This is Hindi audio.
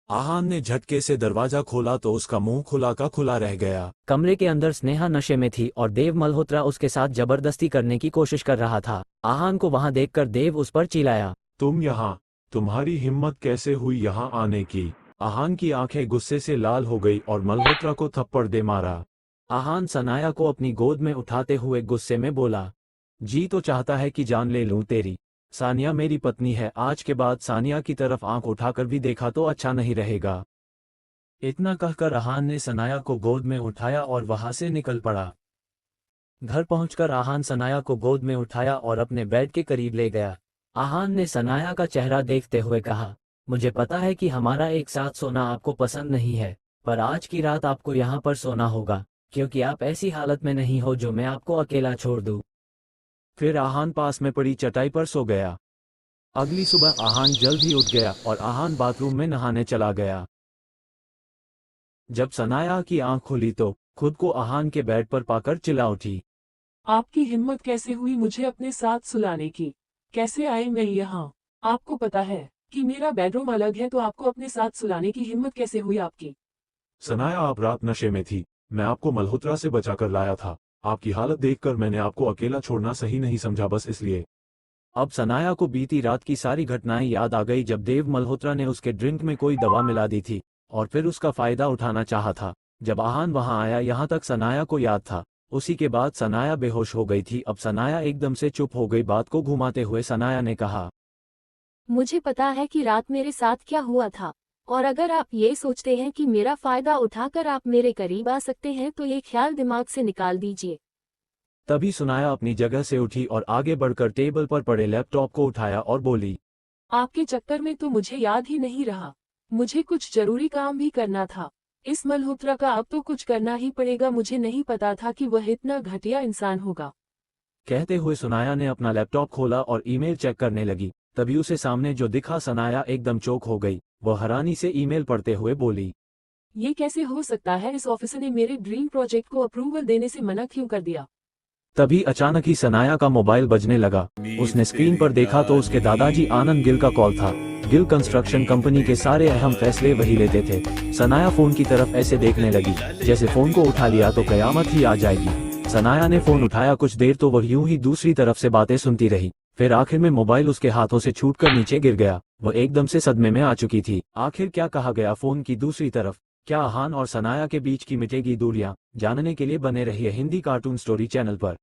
आहान ने झटके से दरवाजा खोला तो उसका मुंह खुला का खुला रह गया। कमरे के अंदर स्नेहा नशे में थी और देव मल्होत्रा उसके साथ जबरदस्ती करने की कोशिश कर रहा था। आहान को वहां देखकर देव उस पर चिल्लाया। तुम यहाँ, तुम्हारी हिम्मत कैसे हुई यहाँ आने की? आहान की आंखें गुस्से से लाल हो गई और मल्होत्रा को थप्पड़ दे मारा। आहान सनाया को अपनी गोद में उठाते हुए गुस्से में बोला, जी तो चाहता है कि जान ले लूं तेरी। सानिया मेरी पत्नी है, आज के बाद सानिया की तरफ आंख उठाकर भी देखा तो अच्छा नहीं रहेगा। इतना कहकर आहान ने सनाया को गोद में उठाया और वहां से निकल पड़ा। घर पहुंचकर आहान सनाया को गोद में उठाया और अपने बेड के करीब ले गया। आहान ने सनाया का चेहरा देखते हुए कहा, मुझे पता है कि हमारा एक साथ सोना आपको पसंद नहीं है, पर आज की रात आपको यहाँ पर सोना होगा, क्योंकि आप ऐसी हालत में नहीं हो जो मैं आपको अकेला छोड़ दूं। फिर आहान पास में पड़ी चटाई पर सो गया। अगली सुबह आहान जल्द ही उठ गया और आहान बाथरूम में नहाने चला गया। जब सनाया की आंख खुली तो खुद को आहान के बेड पर पाकर चिल्ला उठी, आपकी हिम्मत कैसे हुई मुझे अपने साथ सुलाने की? कैसे आए मैं यहाँ? आपको पता है कि मेरा बेडरूम अलग है, तो आपको अपने साथ सुलाने की हिम्मत कैसे हुई आपकी? सनाया आप रात नशे में थी, मैं आपको मल्होत्रा से बचाकर लाया था। आपकी हालत देखकर मैंने आपको अकेला छोड़ना सही नहीं समझा, बस इसलिए। अब सनाया को बीती रात की सारी घटनाएं याद आ गई, जब देव मल्होत्रा ने उसके ड्रिंक में कोई दवा मिला दी थी और फिर उसका फायदा उठाना चाहा था। जब आहान वहां आया, यहाँ तक सनाया को याद था। उसी के बाद सनाया बेहोश हो गई थी। अब सनाया एकदम से चुप हो गई। बात को घुमाते हुए सनाया ने कहा, मुझे पता है कि रात मेरे साथ क्या हुआ था, और अगर आप ये सोचते हैं कि मेरा फायदा उठाकर आप मेरे करीब आ सकते हैं तो ये ख्याल दिमाग से निकाल दीजिए। तभी सनाया अपनी जगह से उठी और आगे बढ़कर टेबल पर पड़े लैपटॉप को उठाया और बोली, आपके चक्कर में तो मुझे याद ही नहीं रहा। मुझे कुछ जरूरी काम भी करना था। इस मल्होत्रा का अब तो कुछ करना ही पड़ेगा। मुझे नहीं पता था कि वह इतना घटिया इंसान होगा। कहते हुए सनाया ने अपना लैपटॉप खोला और ईमेल चेक करने लगी। तभी उसे सामने जो दिखा, सनाया एकदम चौंक हो गई। वह हैरानी से ईमेल पढ़ते हुए बोली, ये कैसे हो सकता है? इस ऑफिसर ने मेरे ड्रीम प्रोजेक्ट को अप्रूवल देने से मना क्यों कर दिया? तभी अचानक ही सनाया का मोबाइल बजने लगा। उसने स्क्रीन पर देखा तो उसके दादाजी आनंद गिल का कॉल था। गिल कंस्ट्रक्शन कंपनी के सारे अहम फैसले वही लेते थे। सनाया फोन की तरफ ऐसे देखने लगी जैसे फोन को उठा लिया तो कयामत ही आ जाएगी। सनाया ने फोन उठाया। कुछ देर तो वह यूं ही दूसरी तरफ से बातें सुनती रही। फिर आखिर में मोबाइल उसके हाथों से छूटकर नीचे गिर गया। वह एकदम से सदमे में आ चुकी थी। आखिर क्या कहा गया फोन की दूसरी तरफ? क्या आहान और सनाया के बीच की मिटेगी दूरियां? जानने के लिए बने रहिए हिंदी कार्टून स्टोरी चैनल पर।